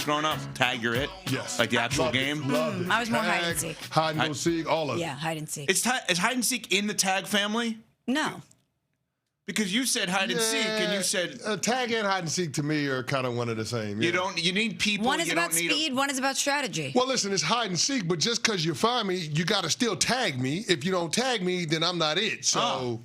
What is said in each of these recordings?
growing up? Tag, you're it? Yes. Like the actual Loved it. game? Loved it. I was more Tag, hide and seek. Hide and go seek, all of it. Yeah, hide and seek. Is hide and seek in the tag family? No. Because you said hide and seek, and you said tag and hide and seek to me are kind of one of the same. you don't. You need people. One is you about don't need speed, one is about strategy. Well, listen, it's hide and seek, but just because you find me, you got to still tag me. If you don't tag me, then I'm not it. So.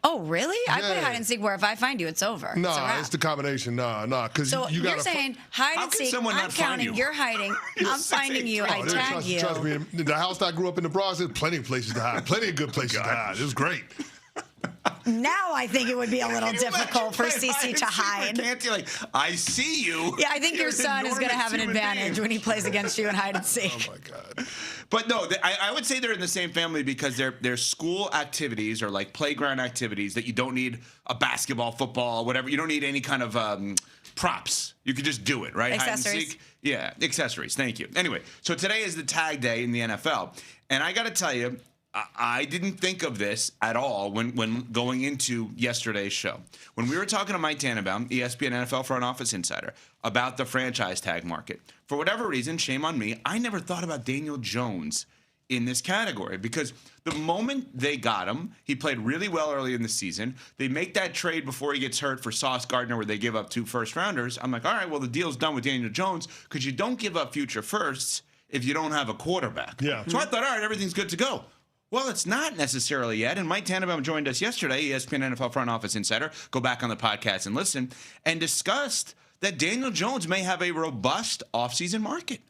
Oh, really? I play Yeah. hide and seek where if I find you, it's over. No, it's a wrap. it's the combination. No, because So you got you're saying hide How and can seek. someone I'm not find counting. you? You're hiding. I'm finding you. I tag you. Trust me, the house I grew up in the Bronx, there's plenty of places to hide. Plenty of good places to hide. It was great. Now I think it would be a little Can you difficult for imagine playing CC to hide and seek hide. with Canty, like, I see you. Yeah, I think You're your an son is going to enormous have an human advantage being. when he plays against you in hide and seek. Oh, my God. But no, I would say they're in the same family because they're school activities or like playground activities that you don't need a basketball, football, whatever. You don't need any kind of props. You can just do it, right? Accessories. Hide and seek. Yeah, accessories. Thank you. Anyway, so today is the tag day in the NFL. And I got to tell you, I didn't think of this at all when going into yesterday's show. When we were talking to Mike Tannenbaum, ESPN NFL front office insider, about the franchise tag market, for whatever reason, shame on me, I never thought about Daniel Jones in this category because the moment they got him, he played really well early in the season. They make that trade before he gets hurt for Sauce Gardner where they give up 2 first-rounders. I'm like, all right, well, the deal's done with Daniel Jones because you don't give up future firsts if you don't have a quarterback. Yeah. So I thought, all right, everything's good to go. Well, it's not necessarily yet. And Mike Tannenbaum joined us yesterday, ESPN NFL front office insider. Go back on the podcast and listen, and discussed that Daniel Jones may have a robust offseason market.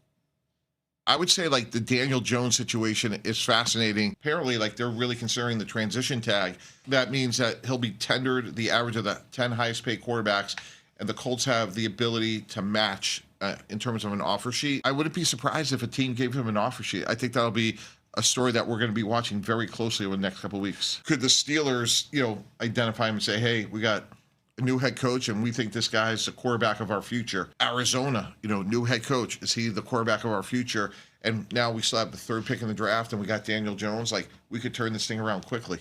I would say like the Daniel Jones situation is fascinating. Apparently, like they're really considering the transition tag. That means that he'll be tendered the average of the 10 highest paid quarterbacks, and the Colts have the ability to match in terms of an offer sheet. I wouldn't be surprised if a team gave him an offer sheet. I think that'll be a story that we're going to be watching very closely over the next couple of weeks. Could the Steelers, identify him and say, hey, we got a new head coach and we think this guy's the quarterback of our future? Arizona, new head coach. Is he the quarterback of our future? And now we still have the 3rd pick in the draft and we got Daniel Jones. Like, we could turn this thing around quickly.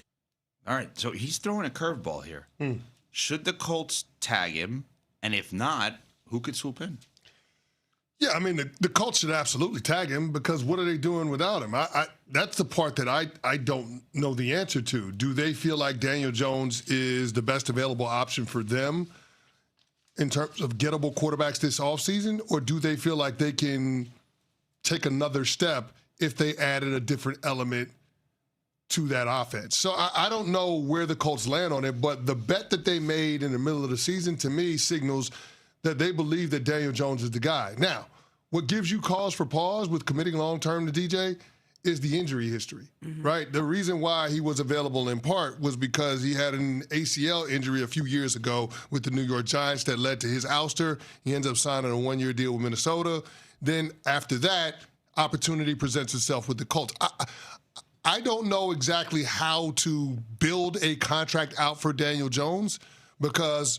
All right, so he's throwing a curveball here. Should the Colts tag him? And if not, who could swoop in? Yeah, I mean, the Colts should absolutely tag him because what are they doing without him? That's the part that I don't know the answer to. Do they feel like Daniel Jones is the best available option for them in terms of gettable quarterbacks this offseason? Or do they feel like they can take another step if they added a different element to that offense? So I don't know where the Colts land on it, but the bet that they made in the middle of the season to me signals that they believe that Daniel Jones is the guy. Now, what gives you cause for pause with committing long-term to DJ is the injury history, right? The reason why he was available in part was because he had an ACL injury a few years ago with the New York Giants that led to his ouster. He ends up signing a 1-year deal with Minnesota. Then after that, opportunity presents itself with the Colts. I don't know exactly how to build a contract out for Daniel Jones because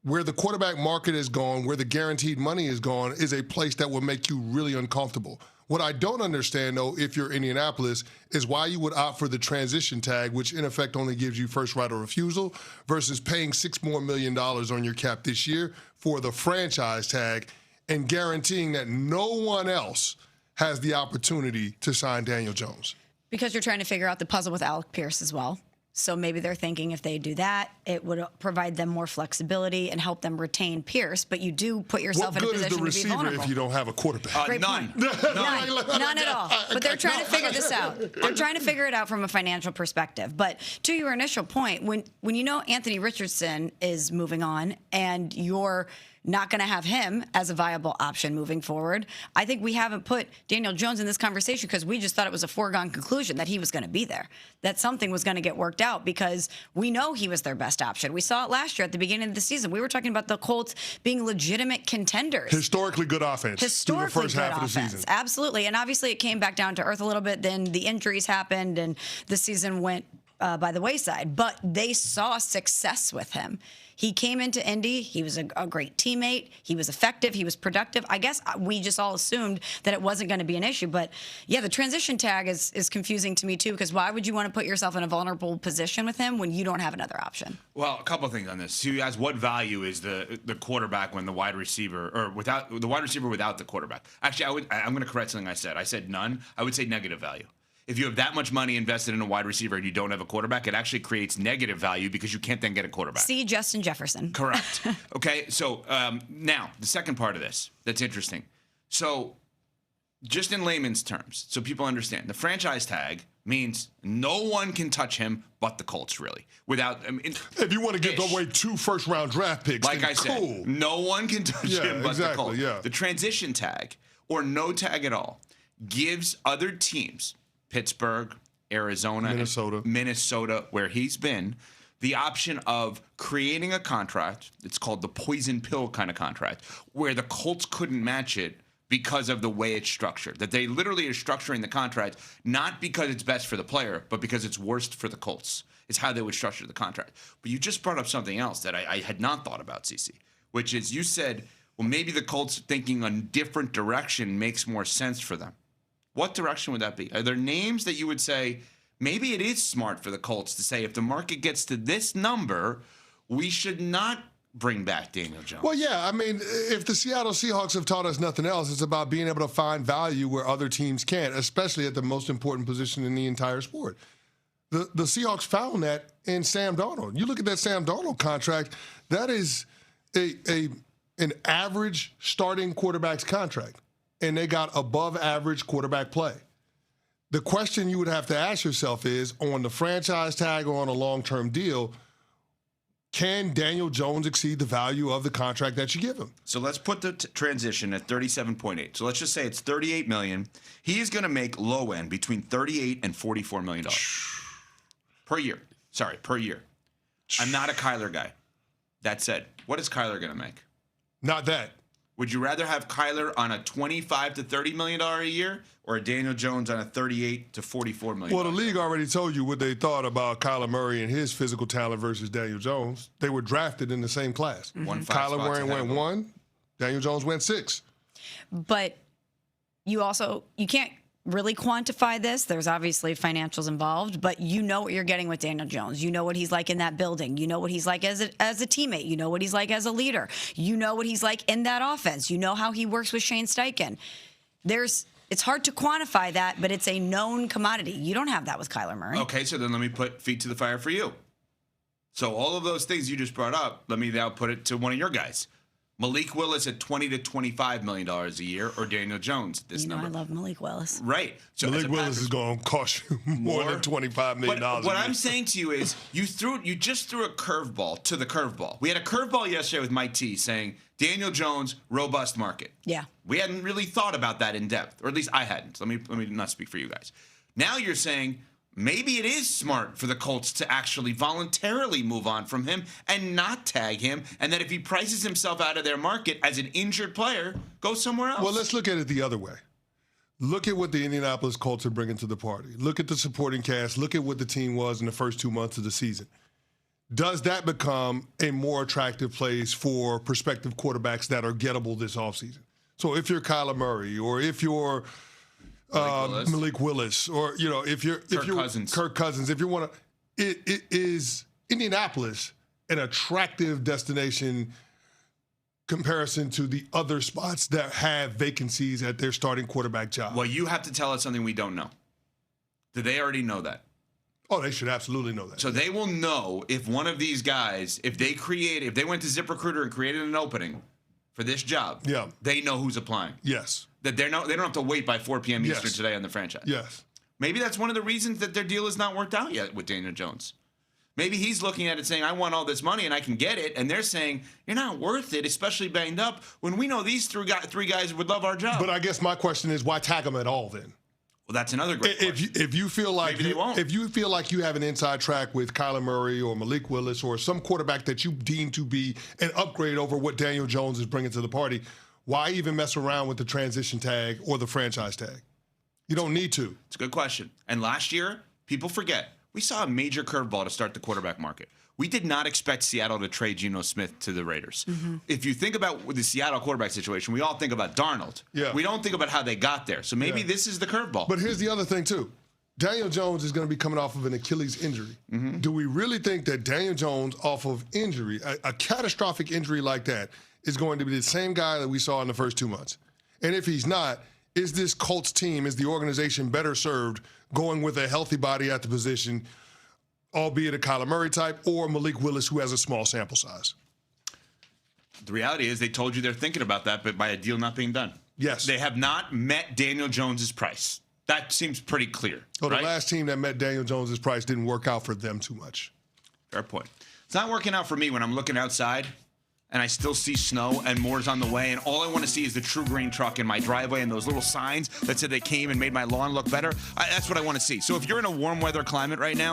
where the quarterback market is going, where the guaranteed money is going, is a place that will make you really uncomfortable. What I don't understand, though, if you're Indianapolis, is why you would opt for the transition tag, which in effect only gives you first right of refusal, versus paying $6 million more on your cap this year for the franchise tag and guaranteeing that no one else has the opportunity to sign Daniel Jones. Because you're trying to figure out the puzzle with Alec Pierce as well. So maybe they're thinking if they do that, it would provide them more flexibility and help them retain Pierce. But you do put yourself in a position to be What good is the receiver vulnerable. if you don't have a quarterback? Great None. point. None at all. But they're trying to figure this out. They're trying to figure it out from a financial perspective. But to your initial point, when you know Anthony Richardson is moving on and you're not going to have him as a viable option moving forward, I think we haven't put Daniel Jones in this conversation because we just thought it was a foregone conclusion that he was going to be there, that something was going to get worked out because we know he was their best option. We saw it last year at the beginning of the season. We were talking about the Colts being legitimate contenders. Historically good offense. Historically through the first good half offense. of the season. Absolutely. And obviously it came back down to earth a little bit. Then the injuries happened and the season went by the wayside. But they saw success with him. He came into Indy. He was a great teammate. He was effective. He was productive. I guess we just all assumed that it wasn't going to be an issue. But, yeah, the transition tag is confusing to me, too, because why would you want to put yourself in a vulnerable position with him when you don't have another option? Well, a couple of things on this. So you asked what value is the quarterback when the wide receiver or without the wide receiver without the quarterback. Actually, I'm going to correct something I said. I said none. I would say negative value. If you have that much money invested in a wide receiver and you don't have a quarterback, it actually creates negative value because you can't then get a quarterback. See Justin Jefferson. Correct. Okay, so now the second part of this that's interesting. So just in layman's terms, so people understand, the franchise tag means no one can touch him but the Colts, really. Without, if you want to give away 2 first-round draft picks, like I said, no one can touch him but the Colts. Yeah. The transition tag or no tag at all gives other teams, Pittsburgh, Arizona, Minnesota, where he's been, the option of creating a contract. It's called the poison pill kind of contract, where the Colts couldn't match it because of the way it's structured. That they literally are structuring the contract not because it's best for the player, but because it's worst for the Colts. It's how they would structure the contract. But you just brought up something else that I had not thought about, CC, which is you said, well, maybe the Colts thinking a different direction makes more sense for them. What direction would that be? Are there names that you would say, maybe it is smart for the Colts to say if the market gets to this number, we should not bring back Daniel Jones? Well, yeah. I mean, if the Seattle Seahawks have taught us nothing else, it's about being able to find value where other teams can't, especially at the most important position in the entire sport. The Seahawks found that in Sam Darnold. You look at that Sam Darnold contract, that is an average starting quarterback's contract. And they got above average quarterback play. The question you would have to ask yourself is, on the franchise tag or on a long-term deal, can Daniel Jones exceed the value of the contract that you give him? So let's put the transition at 37.8. So let's just say it's $38 million. He is going to make low end between $38 and $44 million per year. Sorry, per year. I'm not a Kyler guy. That said, what is Kyler going to make? Not that. Would you rather have Kyler on a $25 to $30 million a year or a Daniel Jones on a $38 to $44 million? Well, the league already told you what they thought about Kyler Murray and his physical talent versus Daniel Jones. They were drafted in the same class. Kyler Murray went 1, Daniel Jones went 6. But you can't really quantify this. There's obviously financials involved, but you know what you're getting with Daniel Jones. You know what he's like in that building. You know what he's like as a teammate. You know what he's like as a leader. You know what he's like in that offense. You know how he works with Shane Steichen. It's hard to quantify that, but it's a known commodity. You don't have that with Kyler Murray. Okay, so then let me put feet to the fire for you. So all of those things you just brought up, let me now put it to one of your guys. Malik Willis at $20 to $25 million a year, or Daniel Jones at this number. I love Malik Willis. Right. So Malik Willis is going to cost you more than $25 million. But what I'm saying to you is, you just threw a curveball to the curveball. We had a curveball yesterday with Mike T saying Daniel Jones, robust market. Yeah. We hadn't really thought about that in depth, or at least I hadn't. Let me not speak for you guys. Now you're saying maybe it is smart for the Colts to actually voluntarily move on from him and not tag him, and that if he prices himself out of their market as an injured player, go somewhere else. Well, let's look at it the other way. Look at what the Indianapolis Colts are bringing to the party. Look at the supporting cast. Look at what the team was in the first 2 months of the season. Does that become a more attractive place for prospective quarterbacks that are gettable this offseason? So if you're Kyler Murray, or if you're Malik Willis, or if you're Kirk Cousins, if you want to, it is Indianapolis an attractive destination comparison to the other spots that have vacancies at their starting quarterback job? Well, you have to tell us something we don't know. Do they already know that? Oh, they should absolutely know that. So they will know if one of these guys, if they went to ZipRecruiter and created an opening for this job, they know who's applying. Yes. That they don't have to wait by 4 p.m. Eastern today on the franchise. Yes. Maybe that's one of the reasons that their deal has not worked out yet with Daniel Jones. Maybe he's looking at it saying, I want all this money and I can get it. And they're saying, you're not worth it, especially banged up, when we know these three guys would love our job. But I guess my question is, why tag them at all then? Well, that's another great question. If you feel like Maybe they won't. If you feel like you have an inside track with Kyler Murray or Malik Willis or some quarterback that you deem to be an upgrade over what Daniel Jones is bringing to the party, why even mess around with the transition tag or the franchise tag? You don't need to. It's a good question. And last year, people forget, we saw a major curveball to start the quarterback market. We did not expect Seattle to trade Geno Smith to the Raiders. If you think about the Seattle quarterback situation, we all think about Darnold. Yeah. We don't think about how they got there. So maybe this is the curveball. But here's the other thing, too. Daniel Jones is going to be coming off of an Achilles injury. Do we really think that Daniel Jones, off of injury, a catastrophic injury like that, is going to be the same guy that we saw in the first 2 months? And if he's not, is this Colts team, is the organization better served going with a healthy body at the position, albeit a Kyler Murray type, or Malik Willis, who has a small sample size? The reality is they told you they're thinking about that, but by a deal not being done. Yes. They have not met Daniel Jones's price. That seems pretty clear. So the right? last team that met Daniel Jones's price didn't work out for them too much. Fair point. It's not working out for me when I'm looking outside and I still see snow and more's on the way, and all I want to see is the True Green truck in my driveway and those little signs that said they came and made my lawn look better. That's what I want to see. So if you're in a warm weather climate right now,